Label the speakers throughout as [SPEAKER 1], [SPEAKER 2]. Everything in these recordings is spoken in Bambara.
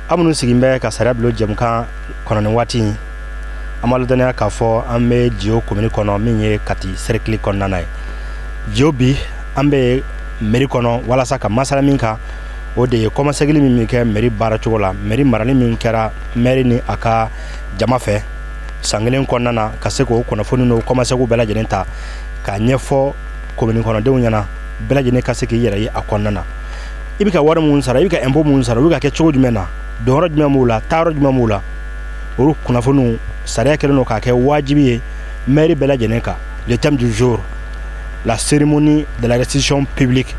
[SPEAKER 1] amunu sigimbe ka sarablo jamkan kono ni wati amaludania ka fo ambe jio komini kono minye kati cercle kono nai jobi ambe meri kono wala saka masala minka o de koma segili mi ke meri bara chogola meri marani min kera meri ni aka jama fe sangelen kono na ka se ko kono fonu no koma segu bela jenenta ka nyefo komini kono de unyana bela jene ka se ke yera yi akonna na ibika wara mun sara ibika embo mun sara ibika ke chogo jumena doro jumena mula taro jumena mula oru kuna fonu sara ke no ka ke wajibi meri bela jene ka le thème du jour la cérémonie de la restitution publique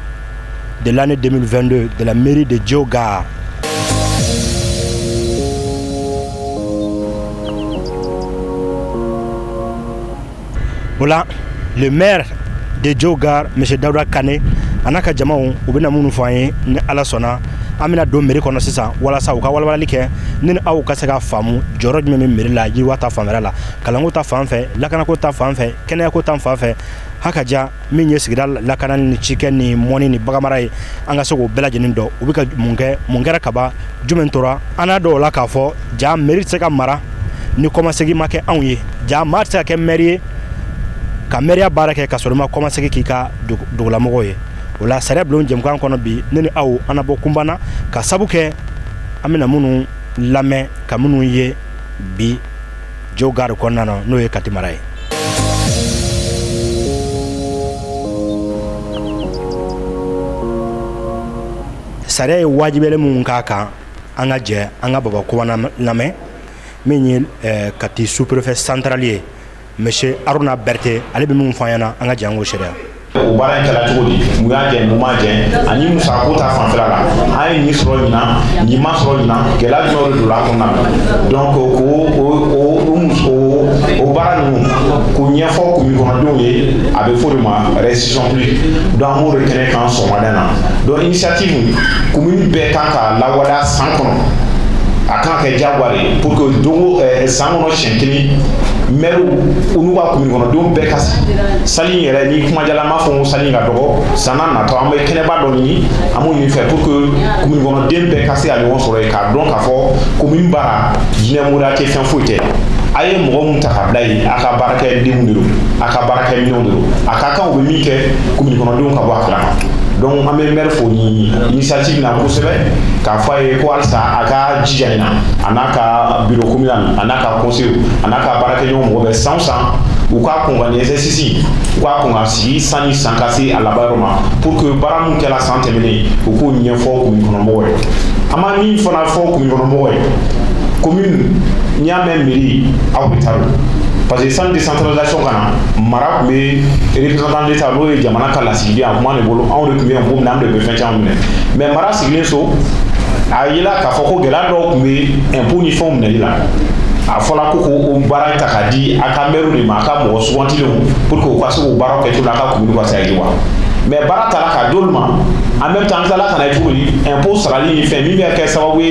[SPEAKER 1] de l'année 2022 de la mairie de Diogar. Voilà, le maire de Diogar, M. Daouda Kane, anaka jamao ubena munu foye ni ala sona amina do mairie kono sisa wala sa uka wala like ni aw ka sega famu joro jme mairie la yi wata famera la kalango ta fanfe lakana ko ta fanfe kenya ko ta fanfe hakaja min ye sigidal lakana ni chicken ni moni ni bagamara anga sogo bela jenin do ubika mungera kaba jumentora ana do la ka fo ja mairie sega mara ni commencer gi make anwe ja marta ke mairie ka mairie barake ka solma commencer gi kika dogla mogoye wala cereblo jemkan kono bi neni aw anabo kumbana ka sabuke amina munu lame ka munu ye bi Diogar kono no ye katimaray sare wajibele mun kaka anga je anga baba ko wana lame minyi kati sous-préfet centralier monsieur Aruna Berté ale bi mun fanyana anga jango sheria
[SPEAKER 2] o bara kala togodi mu ya je mu ma je ani musa ko ta fan fela la ay ni soro ni ma soro ni ke la no do la ko na donc o bara no ko nyefo ko mi ko do ye abe forma restitution plus dans mo retenir quand son madana donc initiative commune be kaka la wada sankono akan ke jagware pour que dongo sangono chenkini melu unuwa commune kono do be kasi sali yere ni kuma jala ma fo sali ga dogo sana na to ambe kene ba do ni amu ni fait pour que commune kono dem be kasi ali won soro e ka donc afo commune bara jine mura ke fen foite aye mo mum takablay aka baraka demundiro aka baraka minondiro aka kan o mi ke commune kono do ka bo akala donc amé maire fo ni initiative na ko sebe ka faye ko alsa aka jijaina anaka bureau communal anaka conseil anaka baraka mo be sansan ou ka konga les exercices ou ka konga si sani sankasi à la baroma pour que baramu ke la santé mene ou ko nyefo ko mi kono mowe ama mi fona fo ko mi kono mowe commune nyame mairie hôpital parce que sans décentralisation kana mara mais représentant de l'état lo jamana kala sigi en moi ne bolo on recule un bon nombre de besoins mais mara sigi so ayila ka foko gela do mais impôt ni forme ne la a fola ko o bara ta kadi aka meru ni maka mo suwanti lo pour que ko so bara ke to la ka commune ko sa yiwa mais bara ta la ka dolma en même temps ça là kana tuli impôt salari ni fait mi be ke sawawe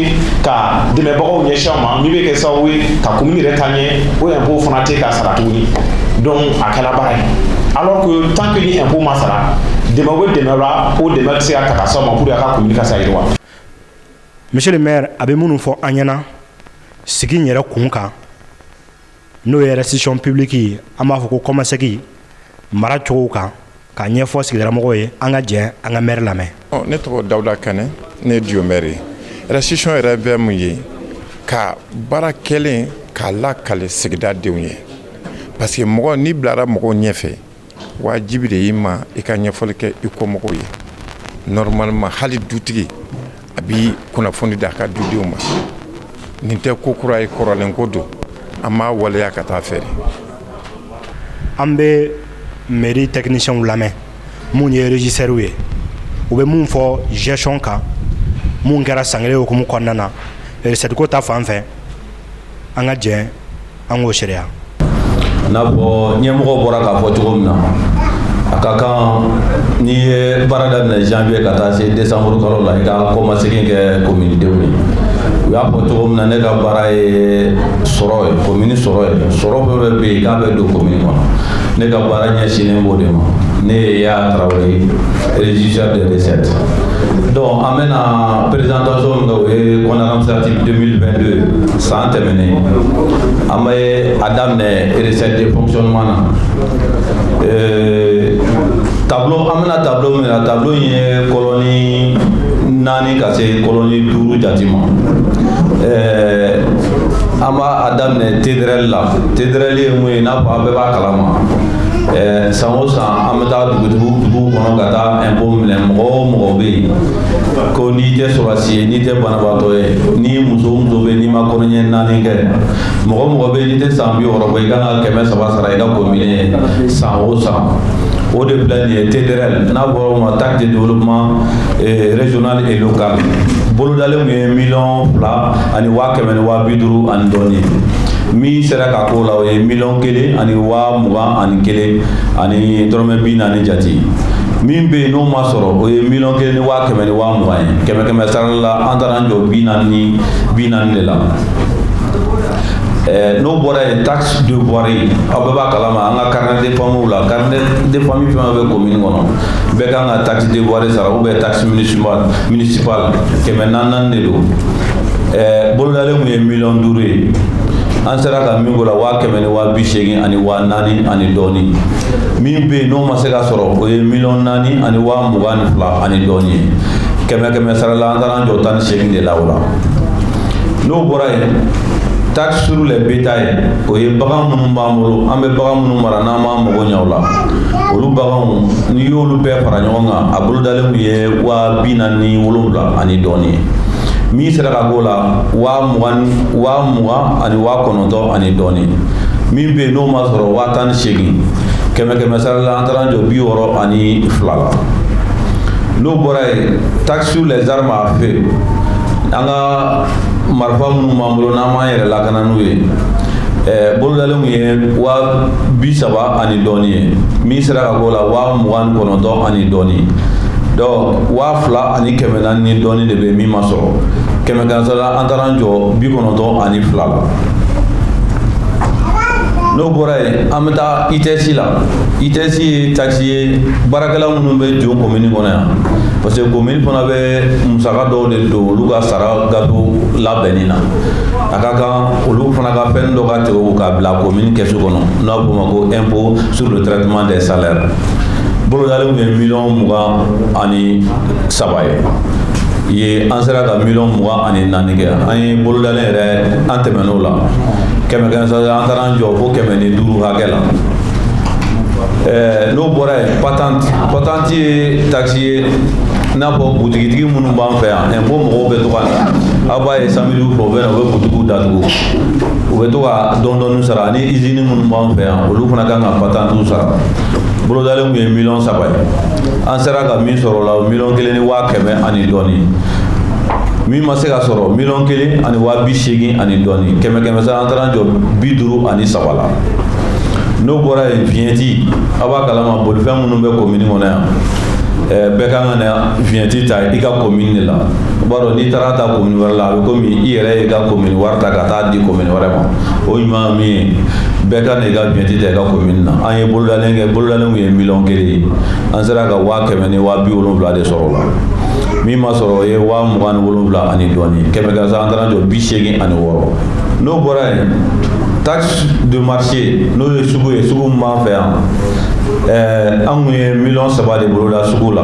[SPEAKER 2] ka de me bago nye chama mi be ke sawawe ka commune retanye o impôt fona te ka saratuni donc akala bara alors que tant que ni impôt masala de mawe de mera o de mettre à ka sama pour ka commune ka sa yiwa.
[SPEAKER 1] Monsieur le maire abe munu fo anyana sigi nyere kunka no ye restitution publique ama fo ko commencer ki mara choka ka nyefo sigidara mogo ye anga je anga maire lame
[SPEAKER 3] ne to Daouda Kane ne dio maire restitution era be mu ye ka bara kelen ka la kale sigida deunye parce que mogo ni blara mogo nyefe wajibi de yima e ka nyefo ke iko mogo ye normalement hali dutigi abi kuna fondi da ka dudiuma ninte kokura e koralen kodo ama wala ya kata fere
[SPEAKER 1] ambe mairie technicien lame mun ye régisseur we ube mun fo gestion ka mun gara sangale ko mu konnana recette ko ta fanfe anga je ango sheria
[SPEAKER 4] na bo nyemgo bora ka fo tugomna akakan ni barada na janvier ka ta c'est décembre kala la ka commencer ke communauté u y'a fɔ cogo min na ne ka baara ye sɔrɔ ye commune sɔrɔ ye sɔrɔ fɛn fɛn bɛ yen k'a bɛ don commune kɔnɔ ne ka baara ɲɛsinnen b'o de ma ne ye Yaya Traoré régisseur de recettes donc an bɛna présentation min kɛ o ye compte administratif 2022 san tɛmɛnen an bɛ a daminɛ recette de fonctionnement na tableau an bɛna tableau min na tableau in ye colonne 4 ka se colonne 5 jate ma an b'a a daminɛ TDRL la TDRL ye mun ye n'a fɔ a bɛɛ b'a kalama san o san an bɛ taa dugu kɔnɔ ka taa impôt minɛ mɔgɔ o mɔgɔ bɛ yen ko n'i tɛ sɔrɔsi ye n'i tɛ banabaatɔ ye ni muso o muso bɛ yen n'i ma kɔnɔɲɛ 4 kɛ mɔgɔ o mɔgɔ bɛ yen n'i tɛ san 60 bɔ i kan ka 300 sara i ka commune san o san o de filɛ nin ye TDRL n'a fɔra o ma taxe de développement régional et local bolodalen mun ye $250,000 ani $150,000 ani dɔɔni min sera ka k'o la o ye $1,21,000 ani dɔrɔmɛ 40 jate min bɛ yen n'o ma sɔrɔ o ye $1,120,000 ni $20,000 ye kɛmɛ sara la an taara an jɔ 40 de la n'o bɔra yen taxe de voirie aw bɛɛ b'a kalama an ka carnet de famille la carnet de famille fɛn o fɛn bɛ commune kɔnɔ bɛɛ kan ka taxe de voirie sara ou bien taxe municipale $400,000 de don bolodalen mun ye $5,000,000 ye an sera ka min k'o la $180,000 ani $400,000 ani dɔɔni min bɛ yen n'o ma se ka sɔrɔ o ye $4,000,000 ani $22,000 ani dɔɔni ye kɛmɛ sara la an taara an jɔ 18 de la o la n'o bɔra yen taxe sur les bétails o ye bagan minnu b'an bolo an bɛ bagan minnu mara n'an b'an mago ɲɛ o la olu baganw n'i y'olu bɛɛ fara ɲɔgɔn kan a bolodalen mun ye $47,000 ani dɔɔni min sera ka k'o la $20,000 ani $9,000 ani dɔɔni min bɛ yen n'o ma sɔrɔ $18,000 kɛmɛ sara la an taara an jɔ 62 la n'o bɔra yen taxe sur les armes à feu an ka marifa minnu b'an bolo n'an m'an yɛrɛ lakana n'u ye bolodalen mun ye $30,000 ani dɔɔni ye min sera ka k'o la $29,000 ani dɔɔni donc $2,000 ani $400 ni dɔɔni de bɛ min ma sɔrɔ kɛmɛ sara la an taara an jɔ 92 la n'o bɔra yen an bɛ taa ITS la ITS ye taxe ye baarakɛla minnu bɛ jɔ commune kɔnɔ yan parce que commune fana bɛ musaka dɔw de don olu ka sara gato labɛnni na a ka kan olu fana ka fɛn dɔ ka tigɛ o k'a bila commune kɛsu kɔnɔ n'a b'o ma ko impôt sur le traitement des salaires bolodalen mun ye $20,000 ani 3 ye an sera ka $20,000 ani 4 kɛ an ye bolodalen yɛrɛ an tɛmɛn'o la kɛmɛ sara an taara an jɔ fo 105 hakɛ la n'o bɔra yen patente ye taxe ye n'a fɔ butigitigi minnu b'an fɛ yan impôt mɔgɔw bɛ to ka na aw b'a ye samedi fɛ u bɛ na u bɛ butigiw datugu u bɛ to ka dɔɔni sara ni usine minnu b'an fɛ yan olu fana kan ka patentew sara bolodalen mun ye $3,000,000 ye an sera ka min sɔrɔ o la $1,100,000 ni $100,000 ani dɔɔni min ma se ka sɔrɔ $1,100,000 ani $80,000 ani dɔɔni kɛmɛ sara an taara an jɔ 53 la n'o bɔra yen fiɲɛti aw b'a kalama bolifɛn minnu bɛ commune kɔnɔ yan bɛɛ kan ka na fiɲɛti ta i ka commune de la o b'a dɔn n'i taara ta commune wɛrɛ la a bɛ komi i yɛrɛ y'i ka commune wari ta ka taa di commune wɛrɛ ma o ɲuman min ye bɛɛ ka na i ka fiɲɛti ta i ka commune na an ye bolodalen kɛ bolodalen mun ye $1,000,000 ye an sera ka $100,000 ni $70,000 de sɔrɔ o la min ma sɔrɔ o ye $27,000 ani dɔɔni kɛmɛ sara an taara jɔ 86 n'o bɔra yen taxe de marché n'o ye sugu ye sugu min b'an fɛ yan an kun ye $3,000,000 de boloda sugu la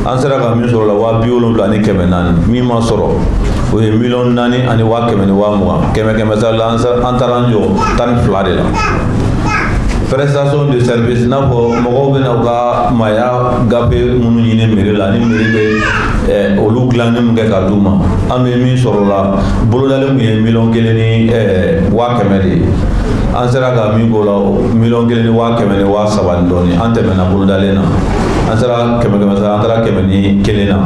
[SPEAKER 4] an sera ka min sɔrɔ la $70,000 ni $400 min ma sɔrɔ o ye $4,000,000 ani $120,000 kɛmɛ sara la an taara an jɔ 12 de la prestation de service n'a fɔ mɔgɔw bɛ na u ka maaya gafe minnu ɲini mairie la ni mairie bɛ olu dilanni min kɛ ka d'u ma an bɛ min sɔrɔ o la bolodalen mun ye $1,100,000 ni $100,000 de ye an sera ka min k'o la $1,100,000 ni $100,000 ni $300 ni dɔɔni an tɛmɛna bolodalen na an sera kɛmɛ sara an taara 101 na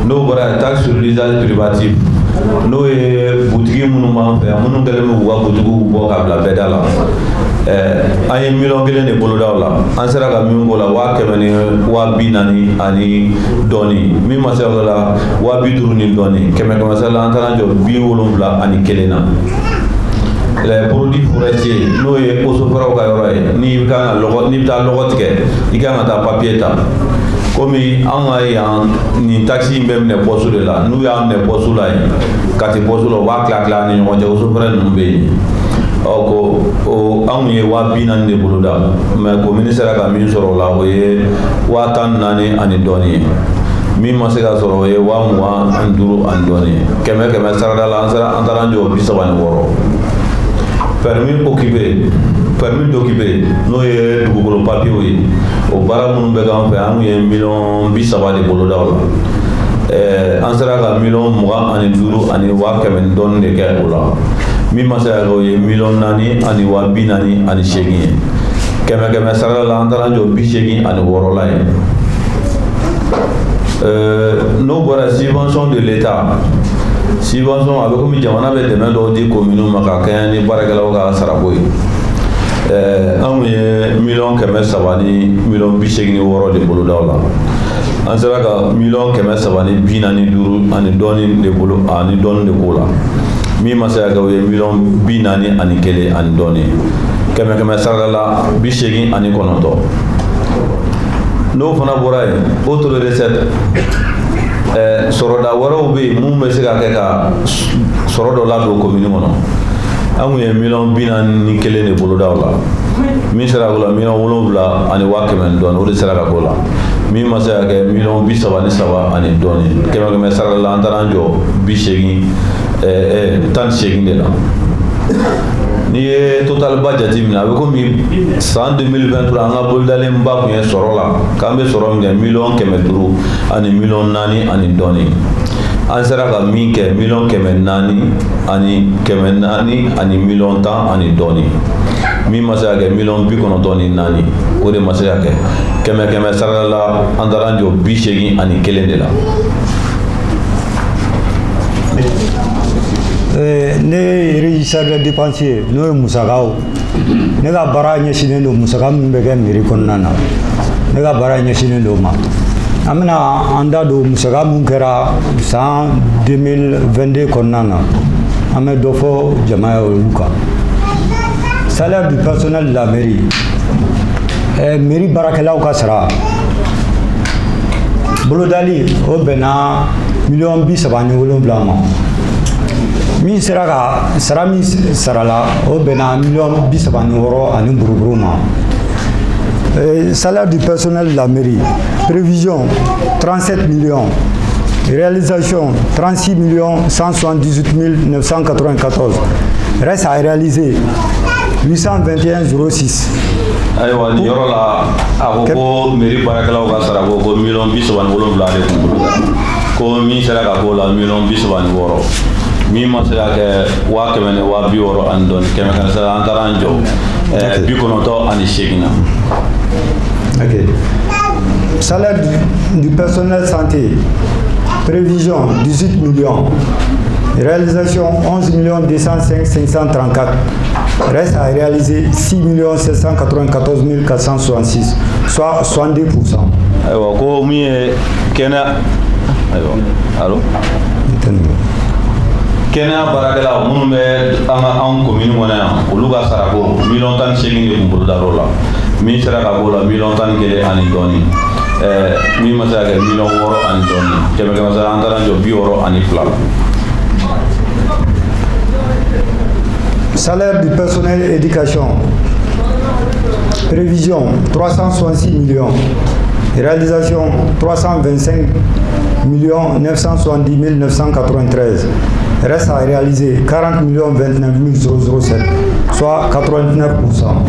[SPEAKER 4] n'o bɔra yen taxe sur l'usage privatif n'o ye butigi minnu b'an fɛ yan minnu kɛlen bɛ k'u ka butigiw bɔ ka bila bɛɛda la an ye $1,000,000 de boloda o la an sera ka min k'o la 140,000 ani dɔɔni min ma se o la 50,000 ni dɔɔni 100 sara la an taara jɔ 71 na les produits forestiers n'o ye osofɛrɛw ka yɔrɔ ye n'i bɛ taa lɔgɔ tigɛ i kan ka taa papier ta komi an ka yan nin taxi in bɛ minɛ poste de la n'u y'a minɛ poste la yen kati poste la u b'a tila ani ɲɔgɔn cɛ osofɛrɛ ninnu bɛ yen ko anw ye 40,000 de boloda mais commune sera ka min sɔrɔ o la o ye 14 ani dɔɔni ye min ma se ka sɔrɔ o ye 25 ani dɔɔni ye 100 sarada la an taara jɔ 36 permis d'occuper n'o ye dugukolo papiyew ye o baara minnu bɛ k'an fɛ an ye $30,000 de boloda o la an sera ka $25,000 ani 100,000 dɔɔni de kɛ o la min ma se ka kɛ o ye $4,000 ani 48,000 ye 100 sarada la an taara jɔ 86 la ye n'o bɔra subvention de l'État subvention a bɛ komi jamana bɛ dɛmɛ dɔw di commune ma ka kɛɲɛ ni baarakɛlaw ka sarako ye anw ye $300,000 ni $86,000 de boloda o la an sera ka $345 ani dɔɔni de bolo ani dɔɔni de k'o la min ma se ka kɛ o ye $41 ani dɔɔni 100 sarada la 89 n'o fana bɔra yen autre recette sɔrɔda wɛrɛw bɛ yen mun bɛ se ka kɛ ka sɔrɔ dɔ ladon commune kɔnɔ an kun ye $41,000 de boloda o la min sera k'o la $7,000 ani 100,000 dɔɔni o de sera ka k'o la min ma se ka kɛ $33 ani dɔɔni 100 sarada la an taara an jɔ 18 de la n'i ye total ba jate minɛ a bɛ komi san 2023 an ka bolodalen ba kun ye sɔrɔ la k'an bɛ sɔrɔ min kɛ $1,500,000 ani $4,000 ani dɔɔni an sera ka min kɛ $4,400,000 ani $400,000 ani $10,000 ani dɔɔni min ma se ka kɛ $94,000 o de ma se ka kɛ 100 sarada la an taara jɔ 81 de la.
[SPEAKER 5] Ne ye régisseur de dépensier n'o ye musakaw ne ka baara ɲɛsinnen don musaka min bɛ kɛ mairie kɔnɔna na ne ka baara ɲɛsinnen don o ma an bɛna an da don musaka min kɛra san 2022 kɔnɔna na an bɛ dɔ fɔ jama ye olu kan salaire du personnel de la mairie mairie baarakɛlaw ka sara bolodali o bɛnna $37,000 ma min sera ka sara min sarala o bɛnna $36,000 ani buruburu ma salaire du personnel de la mairie prévision 37 millions réalisation 36 178 994 reste à réaliser 821,06
[SPEAKER 4] ayiwa nin yɔrɔ la a ko ko mairie baarakɛlaw ka sara ko $37,000 de tun bolo ko min sera ka k'o la $36,000 min ma se ka kɛ 100,000 ni 60 ani dɔɔni 100 sara an taara an jɔ 98 na.
[SPEAKER 5] Ok. Salaire du personnel santé prévision 18 millions réalisation 11 205 534 reste à réaliser 6 794 466 soit 62%.
[SPEAKER 4] ayiwa ko min ye kɛnɛ ayiwa allo kɛnɛya baarakɛlaw minnu bɛ an commune kɔnɔ yan olu ka sarako $18,000 de tun bolodara o la min sera ka k'o la $11,000 ani dɔɔni min ma se ka kɛ $6,000 ani dɔɔni 100 sara an taara jɔ 62 la.
[SPEAKER 5] Salaire du personnel éducation prévision 366 millions réalisation 325 970 993 reste à réaliser 40 29 007 soit 89%.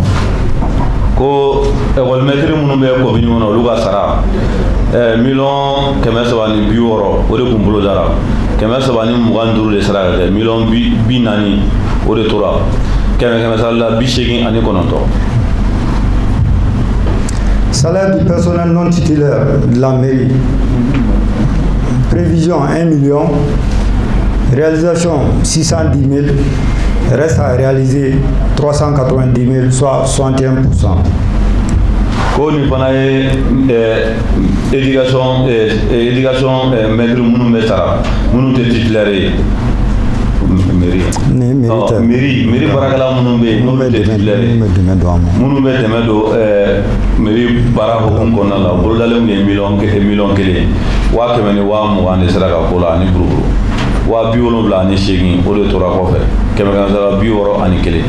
[SPEAKER 4] ko école-maître minnu bɛ commune kɔnɔ olu ka sara $360,000 o de tun bolodara $325,000 de sara ka kɛ $40,000 o de tora 100 sara la 89.
[SPEAKER 5] Salaire du personnel non titulaire de la mairie prévision 1 million Réalisation 610 000, reste à réaliser 390 000, soit 61%.
[SPEAKER 4] Ko ni fana ye éducation maître minnu bɛ sara minnu tɛ titulaire ye mairie baarakɛla minnu bɛ yen n'olu tɛ titulaire ye minnu bɛ dɛmɛ don mairie baara hukumu kɔnɔna la bolodalen kun ye miliyɔn 1 120 ni 20 de sera ka ko la ani buruburu 78 o de tora kɔfɛ 161.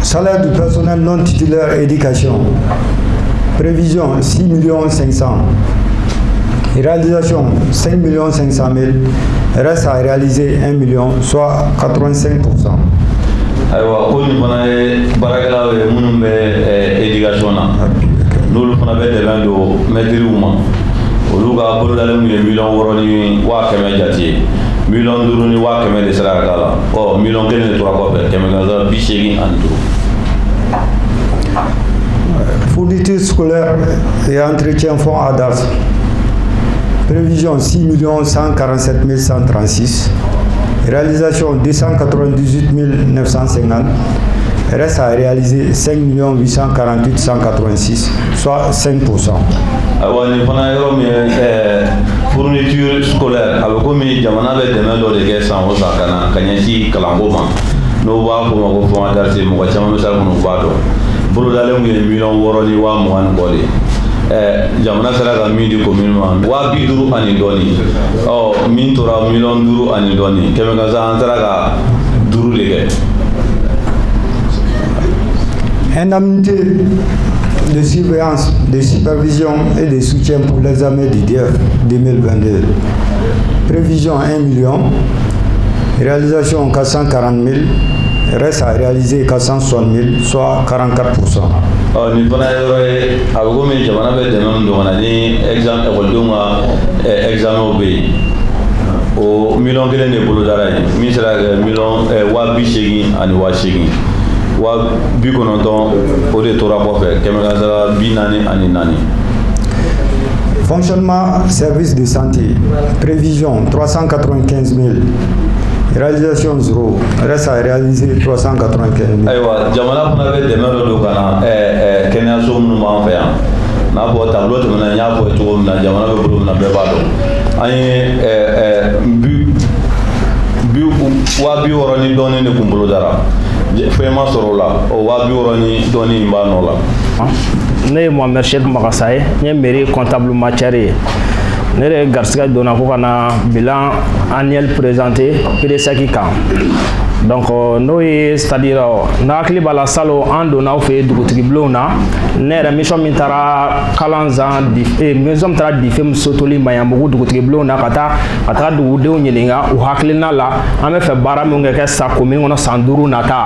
[SPEAKER 5] Salaire du personnel non titulaire éducation. Prévision 6 500 000. Réalisation 5 500 000. Reste à réaliser 1 million, soit 85%.
[SPEAKER 4] Ayiwa ko nin fana ye baarakɛlaw ye minnu bɛ éducation na n'olu fana bɛ dɛmɛ don mɛtiriw ma olu ka bolodalen kun ye 6 ni 100 jate ye 5 ni 100 de sera ka k'a la ɔ 1 de tora kɔfɛ 185.
[SPEAKER 5] Fourniture scolaire et entretien fonds ADAS. Prévision 6 147 136. Réalisation 298 950. Reste à réaliser 5 848 186, soit 5%.
[SPEAKER 4] Ayiwa nin fana yɔrɔ min ye fourniture scolaire a bɛ komi jamana bɛ dɛmɛ dɔ de kɛ san o san ka ɲɛsin kalanko ma n'o b'a fɔ o ma ko fond ADAS mɔgɔ caman bɛ se minnu b'a dɔn bolodalen kun ye 6 ni 20 kɔ de jamana sera ka min di commune ma 50 ani dɔɔni ɔ min tora 5 ani dɔɔni kɛmɛ ka sa an sera ka 5 de kɛ.
[SPEAKER 5] Indemnité de surveillance, de supervision et de soutien pour l'examen du DF 2022. Prévision 1 million. Réalisation 440 000. Reste à réaliser 460 000, soit 44%.
[SPEAKER 4] Ni fana yɔrɔ ye a bɛ komi jamana bɛ dɛmɛ min dɔgɔna ni ekɔlidenw ka examen bɛ yen o 1 100 000 de bolodara ye min sera ka kɛ 80,000 ani 80,000 90 o de tora kɔfɛ 144 ani 4.
[SPEAKER 5] Fonctionnement service de santé. Prévision 395 000. Réalisation 0. Reste à réaliser 395 000.
[SPEAKER 4] Ayiwa jamana fana bɛ dɛmɛ dɔ don ka na kɛnɛyaso minnu b'an fɛ yan n'a fɔ tableau tɛmɛna n y'a fɔ cogo min na jamana bɛ bolo min na bɛɛ b'a dɔn an ye 60 ni dɔɔni de kun bolodara fɛn ma sɔrɔ o la o 60 ni dɔɔni in b'a nɔ la.
[SPEAKER 6] Ne ye Mohamed Cheikh Magasa ye n ye mairie comptable matière ye ne de garisɛgɛ donna ko ka na bilan annuel présenté PDSEC kan donc n'o ye c'est-à-dire n'a hakili b'a la salon an donna aw fɛ dugutigi bulonw na ne yɛrɛ mission min taara kalanzan mission min taara difem sotoli maɲanbugu dugutigi bulonw na ka taga dugudenw ɲininka u hakilina la an bɛ fɛ baara min kɛ sa commune kɔnɔ san 5 nata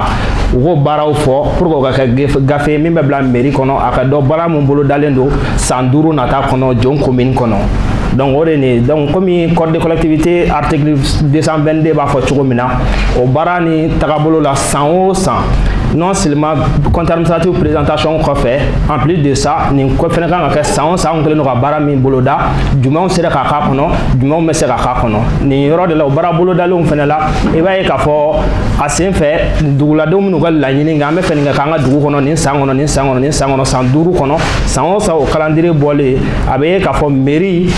[SPEAKER 6] u k'o baaraw fɔ pour que o ka kɛ gafe min bɛ bila mairie kɔnɔ a ka dɔn baara min bolodalen don san 5 nata kɔnɔ jon commune kɔnɔ. Donc o de ni donc comme code de collectivité article 222 b'a fɔ cogo min na o baara ni tagabolo la san o san non seulement compte administratif présentation kɔfɛ en plus de ça nin ko fɛnɛ kan ka kɛ san o san kelen no ka baara min boloda jumɛnw sera ka k'a kɔnɔ jumɛnw bɛ se ka k'a kɔnɔ nin yɔrɔ de la o baara bolodalenw fɛnɛ la i b'a ye k'a fɔ a sen fɛ duguladenw minnu ka laɲini kɛ an bɛ fɛ nin kɛ k'an ka dugu kɔnɔ nin san kɔnɔ nin san kɔnɔ nin san kɔnɔ san 5 kɔnɔ san o san o calendrier bɔlen a bɛ ye k'a fɔ mairie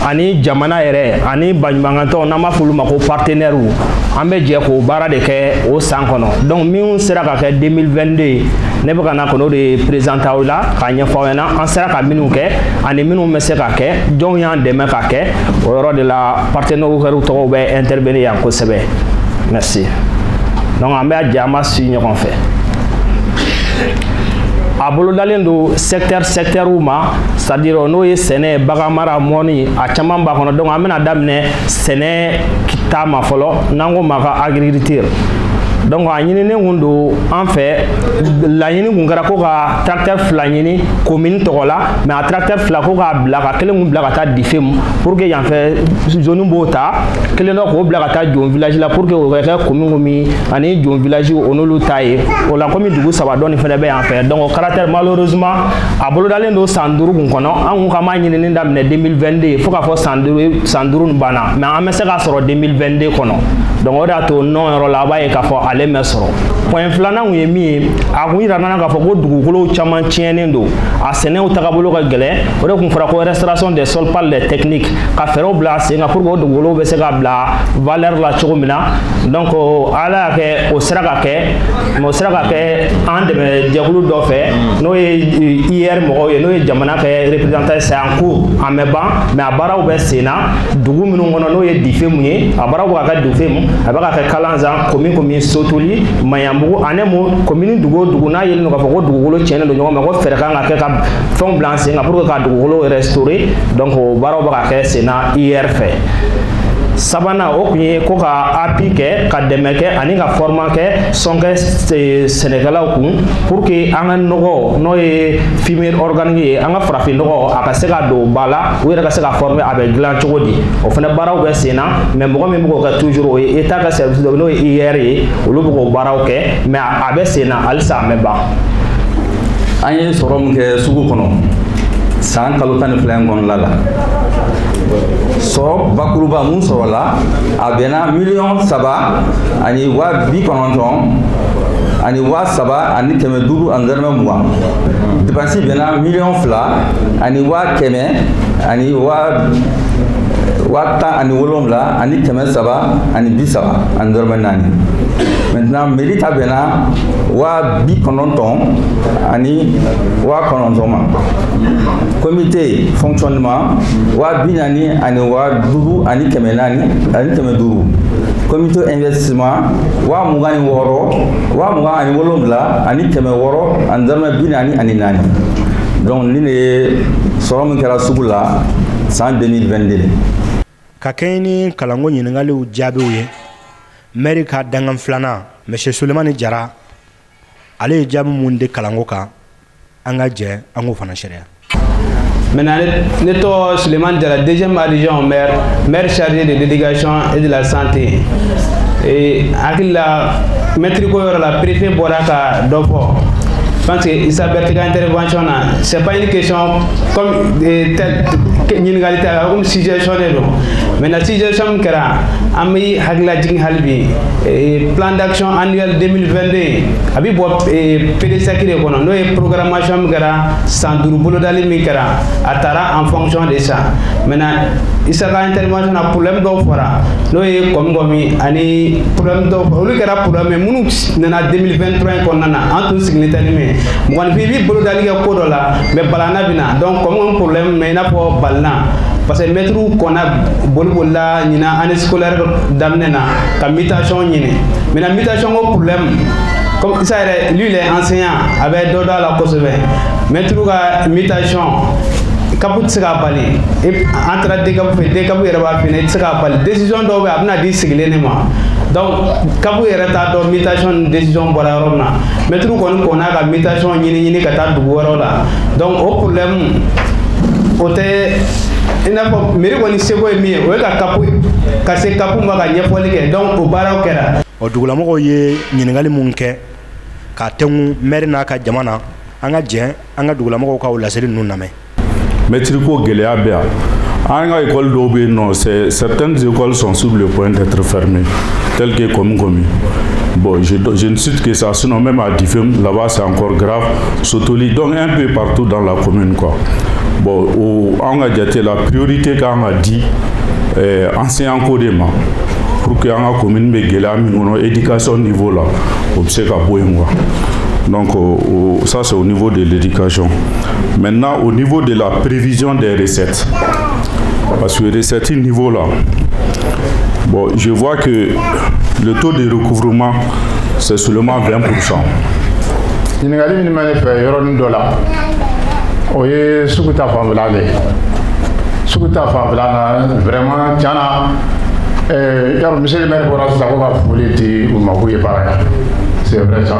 [SPEAKER 6] ani jamana yɛrɛ ani baɲumankɛtɔnw n'an b'a fɔ olu ma ko partenaires an bɛ jɛ k'o baara de kɛ o san kɔnɔ donc min sera ka kɛ 2022 ne bɛ ka na kɔnɔ o de présenter aw la k'a ɲɛfɔ aw ɲɛna an sera ka minnu kɛ ani minnu bɛ se ka kɛ jɔnw y'an dɛmɛ ka kɛ o yɔrɔ de la partenaires tɔgɔw bɛ intervenir yan kosɛbɛ merci donc an bɛ jɛ an b'a si ɲɔgɔn fɛ. A bolodalen don secteur ma c'est-à-dire n'o ye sɛnɛ bagan mara mɔni a caman b'a kɔnɔ donc an bɛna daminɛ sɛnɛ ta ma fɔlɔ n'an ko ma ka agriculture donc a ɲininen kun don an fɛ laɲini kun kɛra ko ka tracteur 2 ɲini commune tɔgɔ la mais a tracteur 2 ko k'a bila ka kelen kun bila ka taa Difem pour que yan fɛ zone b'o ta kelen dɔ k'o bila ka taa Jon village la pour que o ka kɛ commune min ani Jon village o n'olu ta ye o la komi dugu saba dɔɔni fɛnɛ bɛ yan fɛ donc o caractère malheureusement a bolodalen don san 5 kun kɔnɔ an kun k'an b'a ɲinini daminɛ 2022 fo k'a fɔ san 5 nin banna mais an bɛ se k'a sɔrɔ 2022 kɔnɔ donc o de y'a to non yɔrɔ la a b'a ye k'a fɔ ale mɛ sɔrɔ point filanan kun ye min ye a kun yira nana k'a fɔ ko dugukolow caman tiɲɛnen don a sɛnɛw tagabolo ka gɛlɛn o de kun fɔra ko restauration des sols par les techniques ka fɛɛrɛw bila sen kan pour que o dugukolow bɛ se ka bila valeur la cogo min na donc ala y'a kɛ o sera ka kɛ mais o sera ka kɛ an dɛmɛ jɛkulu dɔ fɛ n'o ye IR mɔgɔw ye n'o ye jamana kɛ représentant c'est en cours a mɛ ban mais a baaraw bɛ sen na dugu minnu kɔnɔ n'o ye Difem ye a baaraw bɛ ka kɛ Difem a bɛ ka kɛ Kalanzan commune Sotoli Maɲanbugu ani commune dugu o dugu n'a yelen don k'a fɔ ko dugukolo tiɲɛnen don ɲɔgɔn ma ko fɛɛrɛ kan ka kɛ ka fɛnw bila sen kan pour que ka dugukolo restaurer donc o baaraw bɛ ka kɛ sen na IR fɛ sabanan o kun ye ko ka appui kɛ ka dɛmɛ kɛ ani ka format kɛ sɔn kɛ sɛnɛkɛlaw kun pour que an ka nɔgɔ n'o ye fumier organique ye an ka farafin nɔgɔ a ka se ka don ba la u yɛrɛ ka se ka former a bɛ dilan cogo di o fana baaraw bɛ sen na mais mɔgɔ min bɛ k'o kɛ toujours o ye état ka service dɔ n'o ye IR ye olu bɛ k'o baaraw kɛ mais a bɛ sen na halisa a mɛ ban.
[SPEAKER 7] An ye sɔrɔ min kɛ sugu kɔnɔ san kalo 12 in kɔnɔna la sɔrɔ bakuruba mun sɔrɔla a bɛnna $3,000,000 ani $290,000 ani $3,000 ani $500 ani dɔrɔmɛ 20 dépense bɛnna $2,000,000 ani $100,000 ani $10,000 ani $7,000 ani $300 ani $30 ani dɔrɔmɛ 4 maintenant mairie ta bɛnna $90,000 ani $90,000 ma comité fonctionnement $40,000 ani $5,000 ani $400 ani $500 comité investissement $26,000 $20,000 ani $7,000 ani $600 ani dɔrɔmɛ 40 ani 4 donc ni ne sɔrɔ min kɛra sugu la san 2022
[SPEAKER 1] ka kɛɲɛ ni kalanko ɲininkaliw jaabiw ye maire ka dangan filanan monsieur Sulemani Jara ale ye jaabi mun di kalanko kan an ka jɛ an k'o fana sariya.
[SPEAKER 8] Maintenant, ne tɔgɔ Sulemani Jara, deuxième adjoint au maire chargé de l'éducation et de la santé. Et hakili la maître ko yɔrɔ la préfet bɔra ka dɔ fɔ. Je pense que Isabelle ka intervention na c'est pas une question comme telle ɲininkali tɛ comme suggestion de don. Maintenant suggestion min kɛra an bɛ hakilila jigin hali bi plan d'action annuel 2022 a bɛ bɔ PDSEC de kɔnɔ n'o ye programmation min kɛra san 5 bolodali min kɛra a taara en fonction de ça. Maintenant Isa ka intervention na problème dɔw fɔra n'o ye kɔmi ani problème dɔw olu kɛra problème minnu nana 2023 kɔnɔna na an tun sigilen tɛ ni min mɔgɔninfin i bɛ bolodali kɛ ko dɔ la mais balana bɛ na donc comme problème mais i n'a fɔ balina parce que maître kɔnna bolibolila ɲina année scolaire daminɛ na ka mutation ɲini maintenant mutation ko problème comme Isa yɛrɛ lui il est enseignant a bɛ dɔ dɔn a la kosɛbɛ maître ka mutation kapu tɛ se k'a bali an taara DCAP fɛ DCAP yɛrɛ b'a f'i ɲɛna i tɛ se k'a bali décision dɔw bɛ yen a bɛna di sigilen de ma donc kapu yɛrɛ t'a dɔn mutation ni décision bɔra yɔrɔ min na maître kɔni kɔnna ka mutation ɲini ka taa dugu wɛrɛw la donc o problème o tɛ i n'a fɔ mairie kɔni seko ye min ye o ye ka se kapu ma ka ɲɛfɔli kɛ donc o baaraw kɛra.
[SPEAKER 1] o dugulamɔgɔw ye ɲininkali mun kɛ k'a tɛngu maire n'a ka jama na an ka jɛ an ka dugulamɔgɔw ka o laseli ninnu lamɛn.
[SPEAKER 9] Maître ko gɛlɛya bɛ yan an ka école dɔw bɛ yen nɔ certaines écoles sont sur le point d'être fermées telles que Komi. Bon, je ne cite que ça, sinon même à Difem, là-bas c'est encore grave. Sotoli, donc un peu partout dans la commune quoi. Bon, on a dit la priorité qu'on a dit enseignant codément pour que la commune me gêne éducation niveau là, on sait qu'à Boyengwa. Donc ça c'est au niveau de l'éducation. Maintenant au niveau de la prévision des recettes, parce que les recettes niveau là, bon, je vois que le taux de recouvrement c'est seulement 20%.
[SPEAKER 10] ɲininkali min bɛ ne fɛ yɔrɔnin dɔ la o ye sugu ta fanfɛla de ye. Sugu ta fanfɛla na vraiment tiɲɛna yɔrɔ monsieur le maire bɔra sisan ko ka foli di u ma k'u ye baara kɛ c'est vrai ça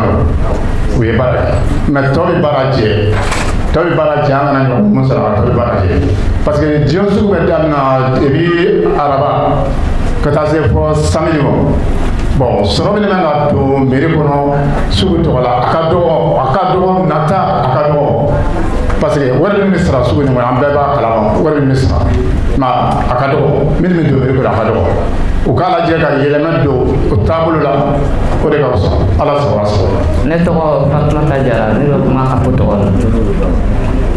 [SPEAKER 10] u ye baara kɛ mais tɔ bɛ baara jɛ an kana ɲɔgɔn mun sara tɔ bɛ baara jɛ parce que diɲɛ sugu bɛ daminɛ depuis araba ka taa se fɔ samedi ma bon sɔrɔ min bɛ ka don mairie kɔnɔ sugu tɔgɔ la a ka dɔgɔ nata a ka dɔgɔ parce que wari min bɛ sara sugu nin kɔnɔ an bɛɛ b'a kalama wari min bɛ sara mais a ka dɔgɔ min bɛ don mairie kɔnɔ a ka dɔgɔ u k'a lajɛ ka yɛlɛma don o taabolo la o de ka fisa ala sago a sago.
[SPEAKER 11] Ne tɔgɔ Fatumata Jara ne bɛ kuma Kapo tɔgɔ la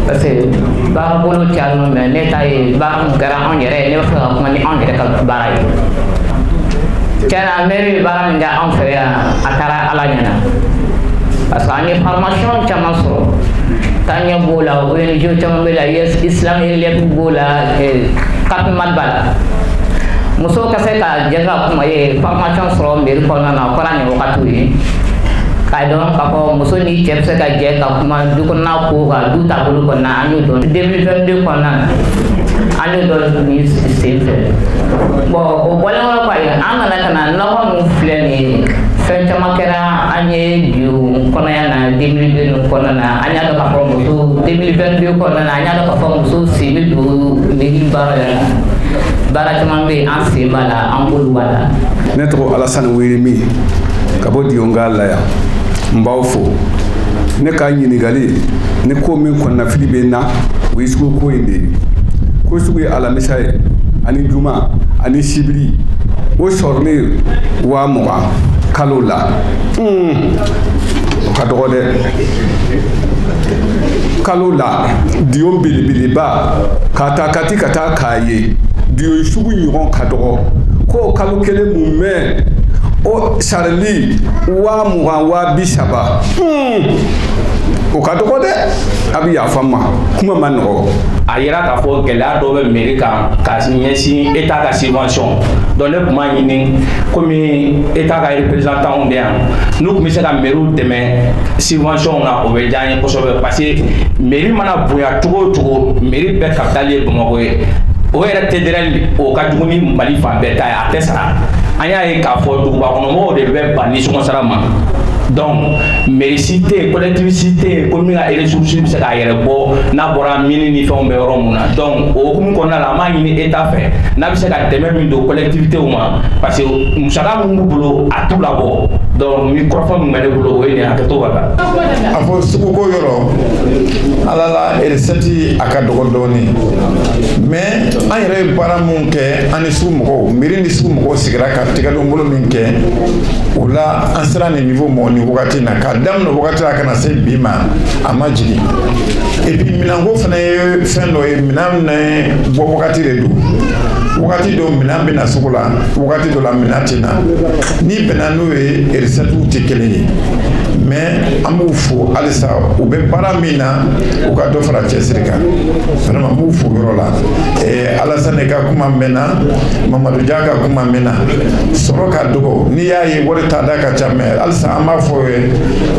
[SPEAKER 11] parce que baara bolo cayalen mɛ ne ta ye baara min kɛra anw yɛrɛ ye ne bɛ fɛ ka kuma ni anw yɛrɛ ka baara ye. Tiɲɛna mairie ye baara min kɛ anw fɛ yan a taara ala ɲɛna parce que an ye formation caman sɔrɔ taɲɛ b'o la ONG caman b'o la Islam Relief b'o la Kapimad b'a la musow ka se ka jɛ ka kuma ye formation sɔrɔ mairie kɔnɔna na o kɛra nin wagatiw ye k'a dɔn k'a fɔ muso ni cɛ bɛ se ka jɛ ka kuma du kɔnɔna ko kan du taabolo kɔnɔna an y'o dɔn 2022 kɔnɔna na an y'o dɔn ni sen fɛ bon o bɔlen kɔnɔ quoi an nana ka na nɔgɔ min filɛ nin ye fɛn caman kɛra an ye bi kɔnɔya na 2022 kɔnɔna na an y'a dɔn k'a fɔ muso 2022 kɔnɔna na an y'a dɔn k'a fɔ muso sen bɛ don mairie baara la baara caman bɛ yen an sen b'a la an bolo b'a la.
[SPEAKER 12] Ne tɔgɔ Alasani Wirimi ka bɔ Diyɔnga la yan n b'aw fo ne ka ɲininkali ni ko min kɔnɔnafili bɛ n na o ye sugu ko in de ye ko sugu ye alamisa ye ani juma ani sibiri o sɔrɔli 20,000 kalo la o ka dɔgɔ dɛ kalo la diyo belebeleba ka taa kati ka taa k'a ye diyo sugu ɲɔgɔn ka dɔgɔ ko kalo kelen mun mɛn o sarili 20,000 o ka dɔgɔ dɛ a bɛ yafa n ma kuma ma nɔgɔ.
[SPEAKER 13] A yira k'a fɔ gɛlɛya dɔ bɛ mairie kan ka ɲɛsin État ka subvention donc ne tun b'a ɲini komi État ka représentant bɛ yan n'u tun bɛ se ka maires dɛmɛ subvention na o bɛ diya n ye kosɛbɛ parce que mairie mana bonya cogo o cogo mairie bɛɛ capitale ye Bamakɔ ye o yɛrɛ TDRL o ka jugu ni Mali fan bɛɛ ta ye a tɛ sara an y'a ye k'a fɔ dugubakɔnɔmɔgɔw de bɛ ban nisɔngɔ sara ma donc mairie si tɛ yen collectivité tɛ yen ko min ka ressource bɛ se k'a yɛrɛ bɔ n'a bɔra mini ni fɛnw bɛ yɔrɔ mun na donc o hukumu kɔnɔna la an b'a ɲini État fɛ n'a bɛ se ka dɛmɛ min don collectivité ma parce que musaka min b'u bolo a t'u labɔ donc ni kɔrɔfɔ min bɛ ne bolo o ye nin hakɛto ka kan.
[SPEAKER 3] A fɔ suguko yɔrɔ ala la recette a ka dɔgɔ dɔɔnin mais an yɛrɛ ye baara mun kɛ an ni sugu mɔgɔw mairie ni sugu mɔgɔw sigira ka tigɛdon bolo min kɛ o la an sera nin niveau mɔgɔ ni wagati na k'a daminɛ wagati la ka na se bi ma a ma jigin et puis minɛnko fana ye fɛn dɔ ye minɛn bɛ bɔ wagati de don wagati dɔ minɛn bɛ na sugu la wagati dɔ la minɛn tɛ na ni bɛnna n'o ye recette tɛ kelen ye mais an b'u fo halisa u bɛ baara min na u ka dɔ fara cɛsiri kan vraiment n b'u fo yɔrɔ la Alasani ka kuma mɛnna Mamadu Dia ka kuma mɛnna sɔrɔ ka dɔgɔ n'i y'a ye wari ta da ka ca mais halisa an b'a fɔ ye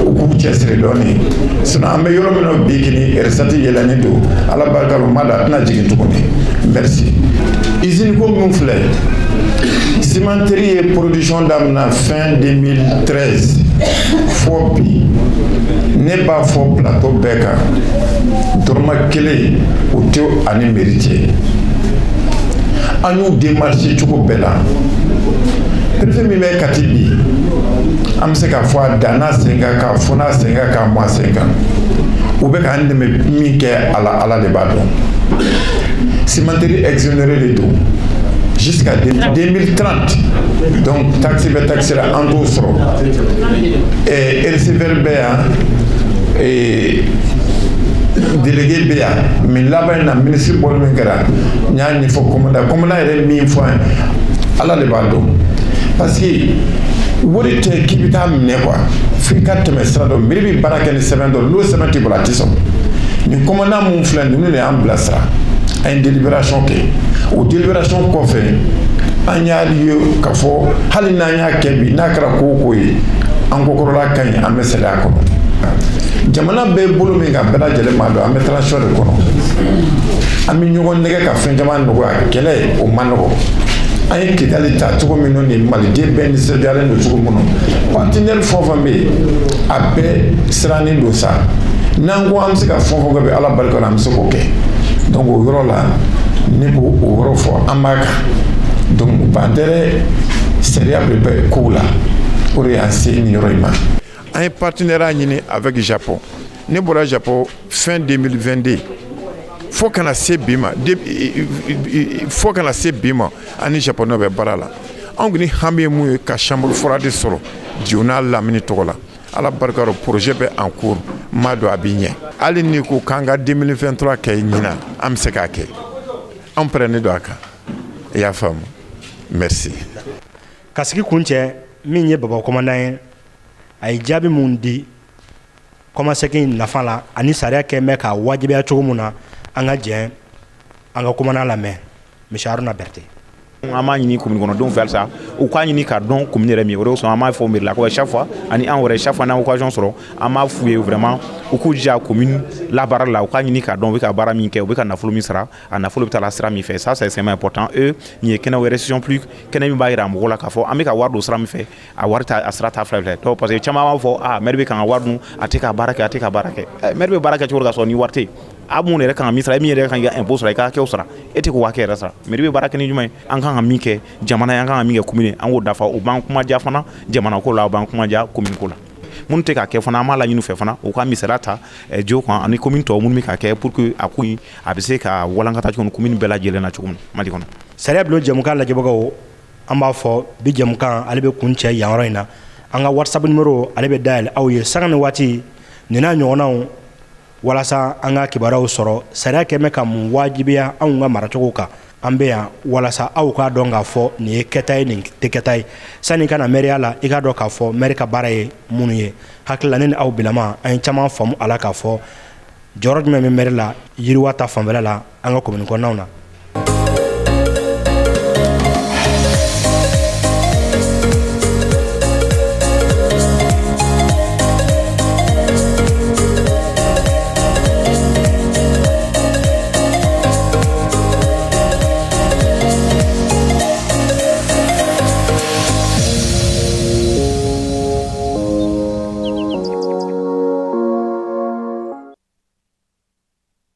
[SPEAKER 3] u k'u cɛsiri dɔɔnin sinon an bɛ yɔrɔ min na bi kini recette yɛlɛnnen don ala barika la u ma da a tɛna jigin tuguni merci. Usine ko min filɛ cimenterie ye production daminɛ fin 2013 fɔ bi ne b'a fɔ plateau bɛɛ kan dɔrɔmɛ kelen o tɛ ani mairie cɛ an y'u démarché cogo bɛɛ la préfet min bɛ Kati bi an bɛ se k'a fɔ a dan n'a sen kan k'a fɔ n'a sen kan k'a mɔ a sen kan u bɛ k'an dɛmɛ min kɛ ala de b'a dɔn cimenterie exonéré de don jusqu'à 2030 donc taxe bɛ taxe la an t'o sɔrɔ receveur bɛ yan délégué bɛ yan mais laban in na ministre bɔli min kɛra n y'a ɲɛfɔ commandant yɛrɛ min fɔ an ye ala de b'a dɔn parce que wari tɛ k'i bɛ taa minɛ quoi f'i ka tɛmɛ sira dɔ mairie bɛ baara kɛ ni sɛbɛn dɔ n'o sɛbɛn t'i bolo a tɛ sɔn nin commandant mun filɛ nin de y'an bilasira a ye délibération kɛ o délibération kɔfɛ an y'a ye k'a fɔ hali n'an y'a kɛ bi n'a kɛra ko o ko ye an kokɔrɔla ka ɲi an bɛ sɛlɛ a kɔnɔ jamana bɛɛ bolo min ka bɛɛ lajɛlen b'a dɔn an bɛ transition de kɔnɔ an bɛ ɲɔgɔn nɛgɛ ka fɛn caman nɔgɔya kɛlɛ o man nɔgɔ an ye Kidali ta cogo min ni maliden bɛɛ nisɔndiyalen don cogo min na partenaire fɛn o fɛn bɛ yen a bɛɛ sirannen don sa n'an ko an bɛ se ka fɛn o fɛn kɛ Ala barika la an bɛ se k'o kɛ donc o yɔrɔ la ne b'o o yɔrɔ fɔ an b'a kan donc Bandɛrɛ sariya bɛ bɛɛ kow la o de y'an se nin yɔrɔ in ma. An ye partenariat ɲini avec Japon ne bɔra Japon fin 2022 fo kana se bi ma fo kana se bi ma ani Japonais bɛ baara la anw kɔni hami ye mun ye ka chambre froide sɔrɔ Jona Lamini tɔgɔ la Ala barika la projet bɛ en cours m'a dɔn a bɛ ɲɛ hali ni ko k'an ka 2023 kɛ ɲinan an bɛ se k'a kɛ an pɛrɛnnen don a kan i y'a faamu merci.
[SPEAKER 1] Ka sigi kun cɛ min ye Baba Commandant ye a ye jaabi mun di kɔmasegin nafa la ani sariya kɛ bɛ ka wajibiya cogo min na an ka jɛn an ka commandant lamɛn Monsieur Haruna Berté.
[SPEAKER 2] An b'a ɲini commune kɔnɔdenw fɛ halisa u k'a ɲini k'a dɔn commune yɛrɛ min ye o de kosɔn an b'a fɔ mairie la ko chaque fois ani an yɛrɛ chaque fois n'an occasion sɔrɔ an b'a f'u ye vraiment u k'u jija commune labaara la u k'a ɲini k'a dɔn u bɛ ka baara min kɛ u bɛ ka nafolo min sara a nafolo bɛ taa sira min fɛ ça c'est extrêmement important nin ye kɛnɛ wɛrɛ récision plus kɛnɛ min b'a yira mɔgɔw la k'a fɔ an bɛ ka wari don sira min fɛ a wari a sira t'a fila filɛ donc parce que caman b'a fɔ maire bɛ kan ka wari dun a tɛ ka baara kɛ a tɛ ka baara kɛ maire bɛ baara kɛ cogo di ka sɔrɔ ni wari tɛ yen a mun yɛrɛ kan ka min sara min yɛrɛ kan ka impôt sara i ka kɛw sara e tɛ k'o ka kɛ yɛrɛ sara maire bɛ baara kɛ ni jumɛn ye an kan ka min kɛ jamana ye an kan ka min kɛ commune an k'o dafa o b'an kumaja fana jamana ko la o b'an kumaja commune ko la minnu tɛ k'a kɛ fana an b'a laɲini fɛ fana u ka misaliya ta jo kan ani commune tɔw minnu bɛ k'a kɛ pour que a ko in a bɛ se ka walankata cogo min commune bɛɛ lajɛlen na cogo min Mali kɔnɔ.
[SPEAKER 1] Sariya bulon jɛmukan lajɛbagaw an b'a fɔ bi jɛmukan ale bɛ kun cɛ yan yɔrɔ in na an ka WhatsApp numéro ale bɛ dayɛlɛ aw ye sanga ni waati nin n'a ɲɔgɔnnaw walasa an ka kibaruyaw sɔrɔ sariya kɛ bɛ ka mun wajibiya anw ka maracogo kan an bɛ yan walasa aw k'a dɔn k'a fɔ nin ye kɛta ye nin tɛ kɛta ye sani i ka na mairie la i k'a dɔn k'a fɔ maire ka baara ye minnu ye hakili la ne ni aw bilama an ye caman faamu a la k'a fɔ jɔyɔrɔ jumɛn bɛ maire la yiriwa ta fanfɛla la an ka commune kɔnɔnaw na